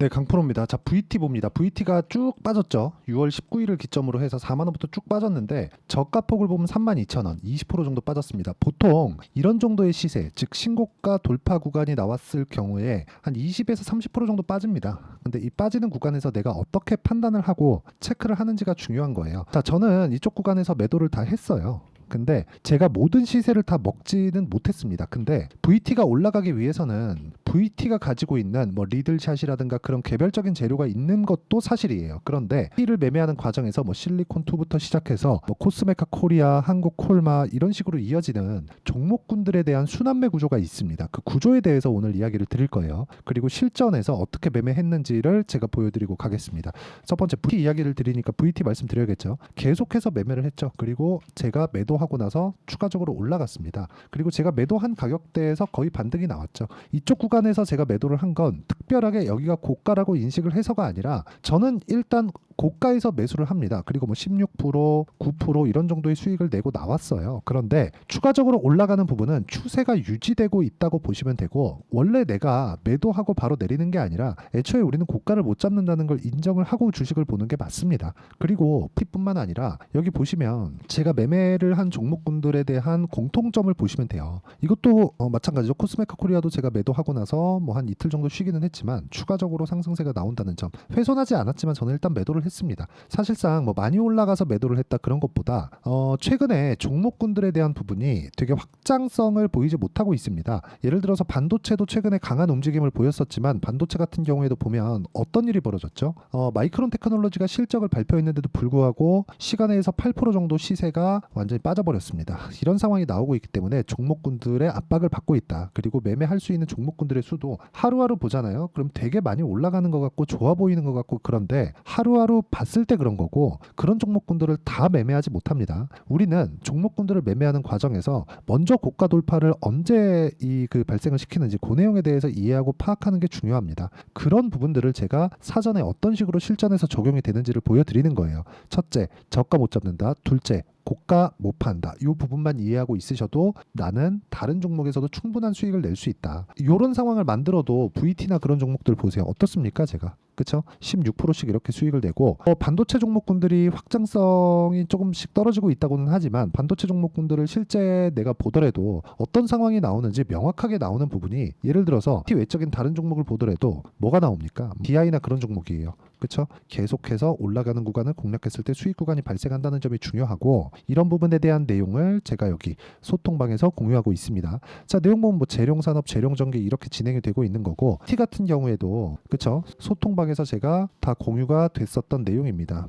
네, 강프로입니다. 자, VT 봅니다. VT가 쭉 빠졌죠. 6월 19일을 기점으로 해서 4만 원부터 쭉 빠졌는데 저가 폭을 보면 32,000원, 20% 정도 빠졌습니다. 보통 이런 정도의 시세, 즉 신고가 돌파 구간이 나왔을 경우에 한 20에서 30% 정도 빠집니다. 근데 이 빠지는 구간에서 내가 어떻게 판단을 하고 체크를 하는지가 중요한 거예요. 자, 저는 이쪽 구간에서 매도를 다 했어요. 근데 제가 모든 시세를 다 먹지는 못했습니다. 근데 VT가 올라가기 위해서는 VT가 가지고 있는 뭐 리들샷이라든가 그런 개별적인 재료가 있는 것도 사실이에요. 그런데 이를 매매하는 과정에서 뭐 실리콘2부터 시작해서 뭐 코스메카 코리아, 한국 콜마 이런 식으로 이어지는 종목군들에 대한 순환매 구조가 있습니다. 그 구조에 대해서 오늘 이야기를 드릴 거예요. 그리고 실전에서 어떻게 매매했는지를 제가 보여드리고 가겠습니다. 첫 번째 VT 이야기를 드리니까 VT 말씀드려야겠죠. 계속해서 매매를 했죠. 그리고 제가 매도하고 나서 추가적으로 올라갔습니다. 그리고 제가 매도한 가격대에서 거의 반등이 나왔죠. 이쪽 구간에서 제가 매도를 한 건 특별하게 여기가 고가라고 인식을 해서가 아니라 저는 일단 고가에서 매수를 합니다. 그리고 뭐 16%, 9% 이런 정도의 수익을 내고 나왔어요. 그런데 추가적으로 올라가는 부분은 추세가 유지되고 있다고 보시면 되고, 원래 내가 매도하고 바로 내리는 게 아니라 애초에 우리는 고가를 못 잡는다는 걸 인정을 하고 주식을 보는 게 맞습니다. 그리고 T뿐만 아니라 여기 보시면 제가 매매를 한 종목군들에 대한 공통점을 보시면 돼요. 이것도 마찬가지죠. 코스메카 코리아도 제가 매도하고 나서 뭐 한 이틀 정도 쉬기는 했지만 추가적으로 상승세가 나온다는 점, 훼손하지 않았지만 저는 일단 매도를 했습니다. 사실상 뭐 많이 올라가서 매도를 했다 그런 것보다 최근에 종목군들에 대한 부분이 되게 확장성을 보이지 못하고 있습니다. 예를 들어서 반도체도 최근에 강한 움직임을 보였었지만 반도체 같은 경우에도 보면 어떤 일이 벌어졌죠? 마이크론 테크놀로지가 실적을 발표했는데도 불구하고 시간에서 8% 정도 시세가 완전히 빠져버렸습니다. 이런 상황이 나오고 있기 때문에 종목군들의 압박을 받고 있다. 그리고 매매할 수 있는 종목군들의 수도 하루하루 보잖아요. 그럼 되게 많이 올라가는 것 같고 좋아 보이는 것 같고, 그런데 하루하루 봤을 때 그런 거고, 그런 종목군들을 다 매매하지 못합니다. 우리는 종목군들을 매매하는 과정에서 먼저 고가 돌파를 언제 그 발생을 시키는지 그 내용에 대해서 이해하고 파악하는 게 중요합니다. 그런 부분들을 제가 사전에 어떤 식으로 실전에서 적용이 되는지를 보여드리는 거예요. 첫째, 저가 못 잡는다. 둘째, 고가 못 판다. 이 부분만 이해하고 있으셔도 나는 다른 종목에서도 충분한 수익을 낼 수 있다. 이런 상황을 만들어도 VT나 그런 종목들 보세요. 어떻습니까, 제가? 그쵸? 16%씩 이렇게 수익을 내고, 반도체 종목군들이 확장성이 조금씩 떨어지고 있다고는 하지만 반도체 종목군들을 실제 내가 보더라도 어떤 상황이 나오는지 명확하게 나오는 부분이, 예를 들어서 외적인 다른 종목을 보더라도 뭐가 나옵니까? DI나 그런 종목이에요. 그쵸? 계속해서 올라가는 구간을 공략했을 때 수익 구간이 발생한다는 점이 중요하고, 이런 부분에 대한 내용을 제가 여기 소통방에서 공유하고 있습니다. 자, 내용 보면 뭐 재룡산업, 재룡전기 이렇게 진행이 되고 있는 거고, T 같은 경우에도 그쵸? 소통방에서 제가 다 공유가 됐었던 내용입니다.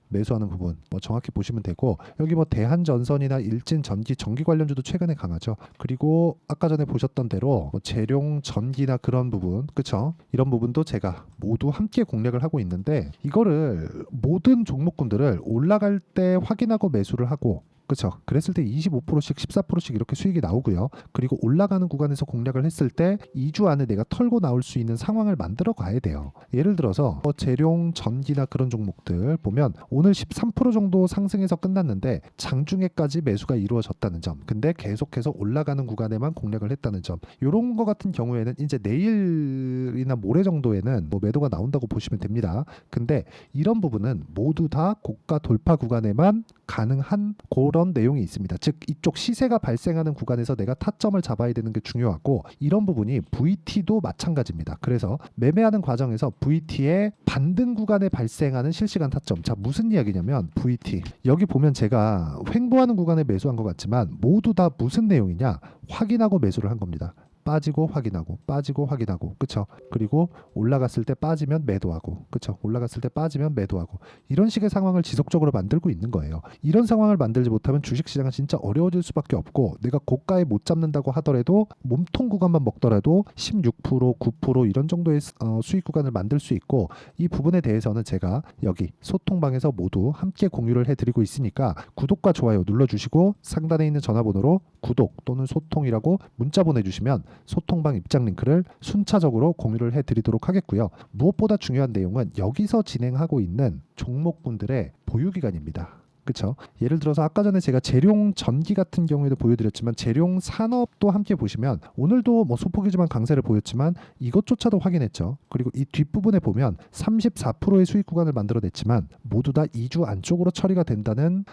매수하는 부분 뭐 정확히 보시면 되고, 여기 뭐 대한전선이나 일진전기, 전기 관련주도 최근에 강하죠. 그리고 아까 전에 보셨던 대로 뭐 재룡전기나 그런 부분, 그쵸? 이런 부분도 제가 모두 함께 공략을 하고 있는데, 이거를 모든 종목군들을 올라갈 때 확인하고 매수를 하고, 그렇죠. 그랬을 때 25%씩 14%씩 이렇게 수익이 나오고요. 그리고 올라가는 구간에서 공략을 했을 때 2주 안에 내가 털고 나올 수 있는 상황을 만들어 가야 돼요. 예를 들어서 재룡, 전기나 그런 종목들 보면 오늘 13% 정도 상승해서 끝났는데 장중에까지 매수가 이루어졌다는 점, 근데 계속해서 올라가는 구간에만 공략을 했다는 점, 이런 거 같은 경우에는 이제 내일이나 모레 정도에는 뭐 매도가 나온다고 보시면 됩니다. 근데 이런 부분은 모두 다 고가 돌파 구간에만 가능한 그런 내용이 있습니다. 즉 이쪽 시세가 발생하는 구간에서 내가 타점을 잡아야 되는 게 중요하고, 이런 부분이 VT도 마찬가지입니다. 그래서 매매하는 과정에서 VT의 반등 구간에 발생하는 실시간 타점, 자 무슨 이야기냐면, VT 여기 보면 제가 횡보하는 구간에 매수한 것 같지만 모두 다 무슨 내용이냐, 확인하고 매수를 한 겁니다. 빠지고 확인하고, 빠지고 확인하고, 그쵸? 그리고 올라갔을 때 빠지면 매도하고, 그쵸? 올라갔을 때 빠지면 매도하고, 이런 식의 상황을 지속적으로 만들고 있는 거예요. 이런 상황을 만들지 못하면 주식시장은 진짜 어려워질 수밖에 없고, 내가 고가에 못 잡는다고 하더라도 몸통 구간만 먹더라도 16%, 9% 이런 정도의 수익 구간을 만들 수 있고, 이 부분에 대해서는 제가 여기 소통방에서 모두 함께 공유를 해드리고 있으니까 구독과 좋아요 눌러주시고, 상단에 있는 전화번호로 구독 또는 소통이라고 문자 보내주시면 소통방 입장 링크를 순차적으로 공유를 해드리도록 하겠고요. 무엇보다 중요한 내용은 여기서 진행하고 있는 종목군들의 보유기간입니다. 그쵸? 예를 들어서 아까 전에 제가 재룡 전기 같은 경우에도 보여드렸지만 재룡 산업도 함께 보시면 오늘도 뭐 소폭이지만 강세를 보였지만 이것조차도 확인했죠. 그리고 이 뒷부분에 보면 34%의 수익 구간을 만들어냈지만 모두 다 2주 안쪽으로 처리가 된다는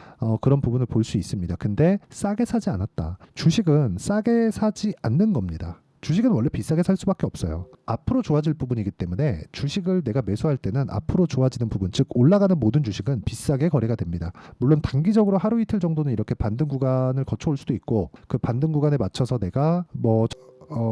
그런 부분을 볼 수 있습니다. 근데 싸게 사지 않았다. 주식은 싸게 사지 않는 겁니다. 주식은 원래 비싸게 살 수밖에 없어요. 앞으로 좋아질 부분이기 때문에 주식을 내가 매수할 때는 앞으로 좋아지는 부분, 즉 올라가는 모든 주식은 비싸게 거래가 됩니다. 물론 단기적으로 하루 이틀 정도는 이렇게 반등 구간을 거쳐올 수도 있고 그 반등 구간에 맞춰서 내가 뭐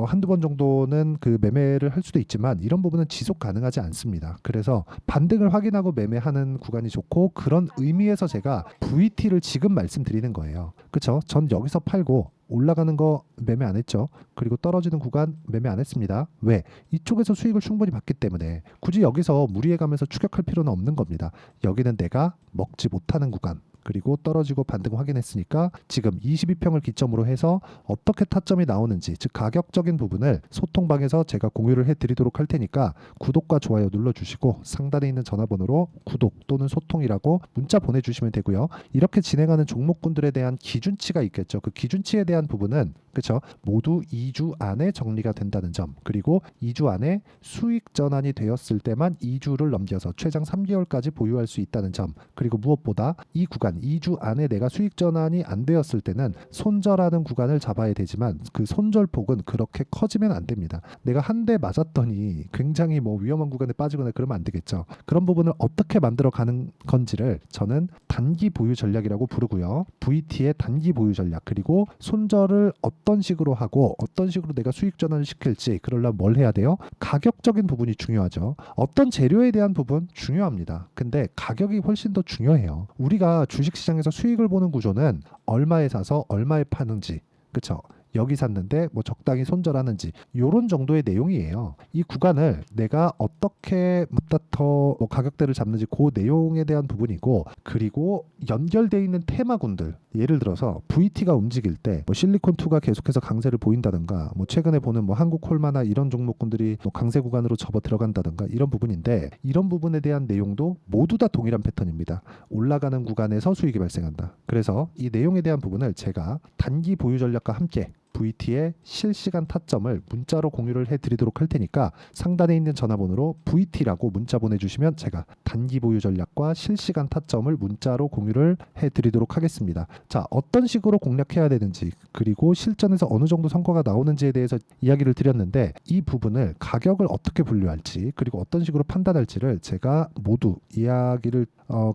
한두 번 정도는 그 매매를 할 수도 있지만 이런 부분은 지속 가능하지 않습니다. 그래서 반등을 확인하고 매매하는 구간이 좋고 그런 의미에서 제가 VT를 지금 말씀드리는 거예요. 그쵸? 전 여기서 팔고 올라가는 거 매매 안 했죠. 그리고 떨어지는 구간 매매 안 했습니다. 왜? 이쪽에서 수익을 충분히 봤기 때문에 굳이 여기서 무리해가면서 추격할 필요는 없는 겁니다. 여기는 내가 먹지 못하는 구간. 그리고 떨어지고 반등 확인했으니까 지금 22평을 기점으로 해서 어떻게 타점이 나오는지 즉 가격적인 부분을 소통방에서 제가 공유를 해드리도록 할 테니까 구독과 좋아요 눌러주시고 상단에 있는 전화번호로 구독 또는 소통이라고 문자 보내주시면 되고요. 이렇게 진행하는 종목군들에 대한 기준치가 있겠죠. 그 기준치에 대한 부분은 그렇죠. 모두 2주 안에 정리가 된다는 점 그리고 2주 안에 수익 전환이 되었을 때만 2주를 넘겨서 최장 3개월까지 보유할 수 있다는 점 그리고 무엇보다 이 구간 2주 안에 내가 수익 전환이 안 되었을 때는 손절하는 구간을 잡아야 되지만 그 손절폭은 그렇게 커지면 안 됩니다. 내가 한 대 맞았더니 굉장히 뭐 위험한 구간에 빠지거나 그러면 안 되겠죠. 그런 부분을 어떻게 만들어 가는 건지를 저는 단기 보유 전략이라고 부르고요. VT의 단기 보유 전략 그리고 손절을 어떤 식으로 하고 어떤 식으로 내가 수익 전환을 시킬지 그러려면 뭘 해야 돼요? 가격적인 부분이 중요하죠. 어떤 재료에 대한 부분 중요합니다. 근데 가격이 훨씬 더 중요해요. 우리가 주식시장에서 수익을 보는 구조는 얼마에 사서 얼마에 파는지 그쵸? 여기 샀는데 뭐 적당히 손절하는지 이런 정도의 내용이에요. 이 구간을 내가 어떻게 더 뭐 가격대를 잡는지 그 내용에 대한 부분이고 그리고 연결되어 있는 테마군들 예를 들어서 VT가 움직일 때 뭐 실리콘2가 계속해서 강세를 보인다든가 뭐 최근에 보는 뭐 한국콜마나 이런 종목군들이 뭐 강세 구간으로 접어 들어간다든가 이런 부분인데 이런 부분에 대한 내용도 모두 다 동일한 패턴입니다. 올라가는 구간에서 수익이 발생한다. 그래서 이 내용에 대한 부분을 제가 단기 보유 전략과 함께 VT의 실시간 타점을 문자로 공유를 해드리도록 할 테니까 상단에 있는 전화번호로 VT라고 문자 보내주시면 제가 단기 보유 전략과 실시간 타점을 문자로 공유를 해드리도록 하겠습니다. 자, 어떤 식으로 공략해야 되는지 그리고 실전에서 어느 정도 성과가 나오는지에 대해서 이야기를 드렸는데 이 부분을 가격을 어떻게 분류할지 그리고 어떤 식으로 판단할지를 제가 모두 이야기를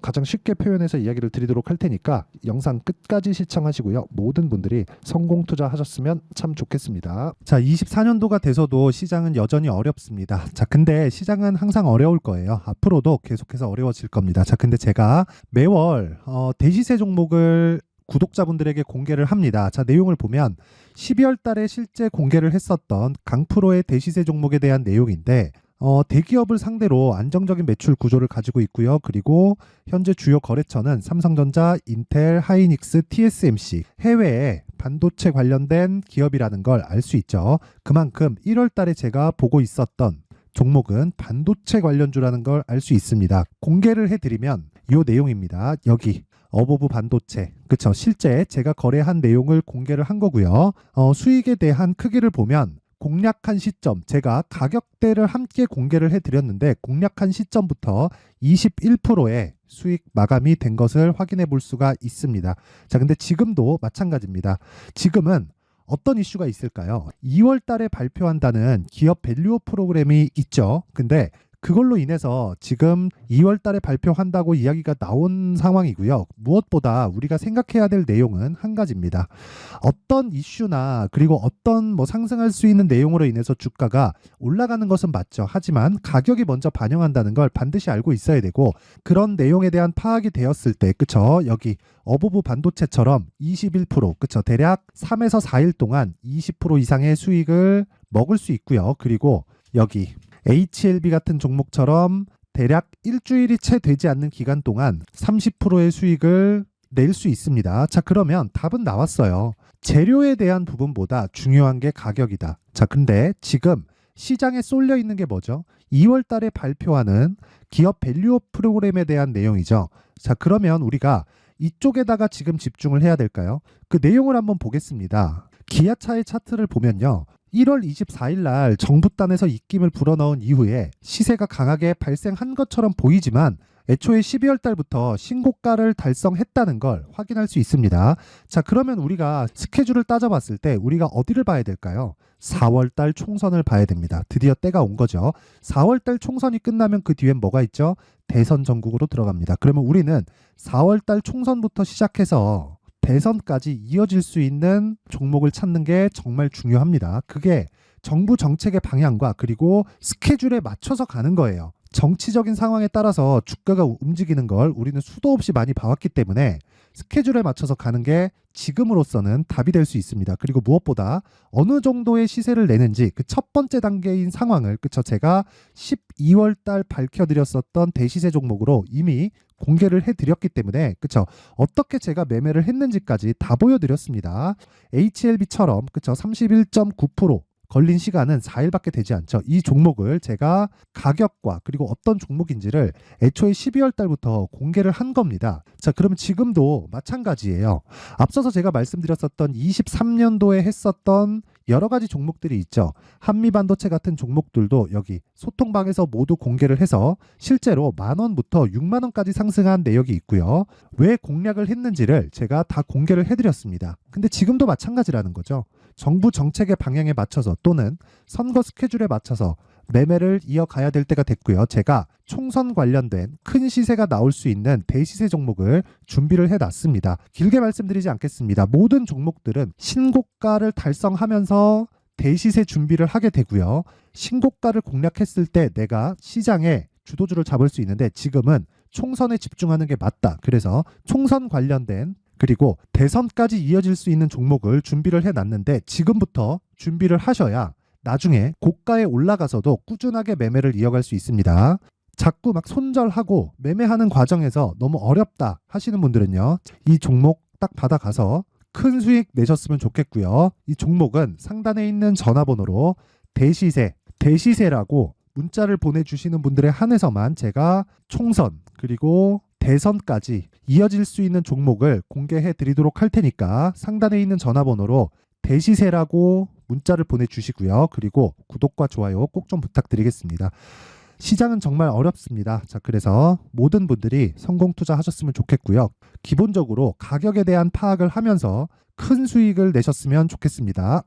가장 쉽게 표현해서 이야기를 드리도록 할 테니까 영상 끝까지 시청하시고요. 모든 분들이 성공 투자하셨으면 참 좋겠습니다. 자, 24년도가 돼서도 시장은 여전히 어렵습니다. 자, 근데 시장은 항상 어려울 거예요. 앞으로도 계속해서 어려워질 겁니다. 자, 근데 제가 매월 대시세 종목을 구독자분들에게 공개를 합니다. 자, 내용을 보면 12월 달에 실제 공개를 했었던 강프로의 대시세 종목에 대한 내용인데 대기업을 상대로 안정적인 매출 구조를 가지고 있고요. 그리고 현재 주요 거래처는 삼성전자, 인텔, 하이닉스, TSMC, 해외에 반도체 관련된 기업이라는 걸 알 수 있죠. 그만큼 1월 달에 제가 보고 있었던 종목은 반도체 관련주라는 걸 알 수 있습니다. 공개를 해드리면 이 내용입니다. 여기 어보브 반도체, 그쵸? 실제 제가 거래한 내용을 공개를 한 거고요. 수익에 대한 크기를 보면 공략한 시점, 제가 가격대를 함께 공개를 해드렸는데 공략한 시점부터 21%의 수익 마감이 된 것을 확인해 볼 수가 있습니다. 자, 근데 지금도 마찬가지입니다. 지금은 어떤 이슈가 있을까요? 2월 달에 발표한다는 기업 밸류업 프로그램이 있죠. 근데 그걸로 인해서 지금 2월 달에 발표한다고 이야기가 나온 상황이고요. 무엇보다 우리가 생각해야 될 내용은 한 가지입니다. 어떤 이슈나 그리고 어떤 뭐 상승할 수 있는 내용으로 인해서 주가가 올라가는 것은 맞죠. 하지만 가격이 먼저 반영한다는 걸 반드시 알고 있어야 되고 그런 내용에 대한 파악이 되었을 때 그쵸? 여기 어보브 반도체처럼 21% 그쵸? 대략 3에서 4일 동안 20% 이상의 수익을 먹을 수 있고요. 그리고 여기 HLB 같은 종목처럼 대략 일주일이 채 되지 않는 기간 동안 30%의 수익을 낼 수 있습니다. 자, 그러면 답은 나왔어요. 재료에 대한 부분보다 중요한 게 가격이다. 자, 근데 지금 시장에 쏠려 있는 게 뭐죠? 2월 달에 발표하는 기업 밸류업 프로그램에 대한 내용이죠. 자, 그러면 우리가 이쪽에다가 지금 집중을 해야 될까요? 그 내용을 한번 보겠습니다. 기아차의 차트를 보면요. 1월 24일 날 정부단에서 입김을 불어넣은 이후에 시세가 강하게 발생한 것처럼 보이지만 애초에 12월 달부터 신고가를 달성했다는 걸 확인할 수 있습니다. 자, 그러면 우리가 스케줄을 따져봤을 때 우리가 어디를 봐야 될까요? 4월 달 총선을 봐야 됩니다. 드디어 때가 온 거죠. 4월 달 총선이 끝나면 그 뒤엔 뭐가 있죠? 대선 전국으로 들어갑니다. 그러면 우리는 4월 달 총선부터 시작해서 대선까지 이어질 수 있는 종목을 찾는 게 정말 중요합니다. 그게 정부 정책의 방향과 그리고 스케줄에 맞춰서 가는 거예요. 정치적인 상황에 따라서 주가가 움직이는 걸 우리는 수도 없이 많이 봐왔기 때문에 스케줄에 맞춰서 가는 게 지금으로서는 답이 될 수 있습니다. 그리고 무엇보다 어느 정도의 시세를 내는지 그 첫 번째 단계인 상황을 제가 12월 달 밝혀드렸었던 대시세 종목으로 이미 공개를 해드렸기 때문에 어떻게 제가 매매를 했는지까지 다 보여드렸습니다. HLB처럼 31.9% 걸린 시간은 4일밖에 되지 않죠. 이 종목을 제가 가격과 그리고 어떤 종목인지를 애초에 12월 달부터 공개를 한 겁니다. 자, 그러면 지금도 마찬가지예요. 앞서서 제가 말씀드렸었던 23년도에 했었던 여러 가지 종목들이 있죠. 한미반도체 같은 종목들도 여기 소통방에서 모두 공개를 해서 실제로 10,000원부터 60,000원까지 상승한 내역이 있고요. 왜 공략을 했는지를 제가 다 공개를 해드렸습니다. 근데 지금도 마찬가지라는 거죠. 정부 정책의 방향에 맞춰서 또는 선거 스케줄에 맞춰서 매매를 이어가야 될 때가 됐고요. 제가 총선 관련된 큰 시세가 나올 수 있는 대시세 종목을 준비를 해놨습니다. 길게 말씀드리지 않겠습니다. 모든 종목들은 신고가를 달성하면서 대시세 준비를 하게 되고요. 신고가를 공략했을 때 내가 시장에 주도주를 잡을 수 있는데 지금은 총선에 집중하는 게 맞다. 그래서 총선 관련된 그리고 대선까지 이어질 수 있는 종목을 준비를 해놨는데 지금부터 준비를 하셔야 나중에 고가에 올라가서도 꾸준하게 매매를 이어갈 수 있습니다. 자꾸 막 손절하고 매매하는 과정에서 너무 어렵다 하시는 분들은요. 이 종목 딱 받아가서 큰 수익 내셨으면 좋겠고요. 이 종목은 상단에 있는 전화번호로 대시세라고 문자를 보내주시는 분들에 한해서만 제가 총선 그리고 대선까지 이어질 수 있는 종목을 공개해 드리도록 할 테니까 상단에 있는 전화번호로 대시세라고 문자를 보내주시고요. 그리고 구독과 좋아요 꼭 좀 부탁드리겠습니다. 시장은 정말 어렵습니다. 자, 그래서 모든 분들이 성공 투자하셨으면 좋겠고요. 기본적으로 가격에 대한 파악을 하면서 큰 수익을 내셨으면 좋겠습니다.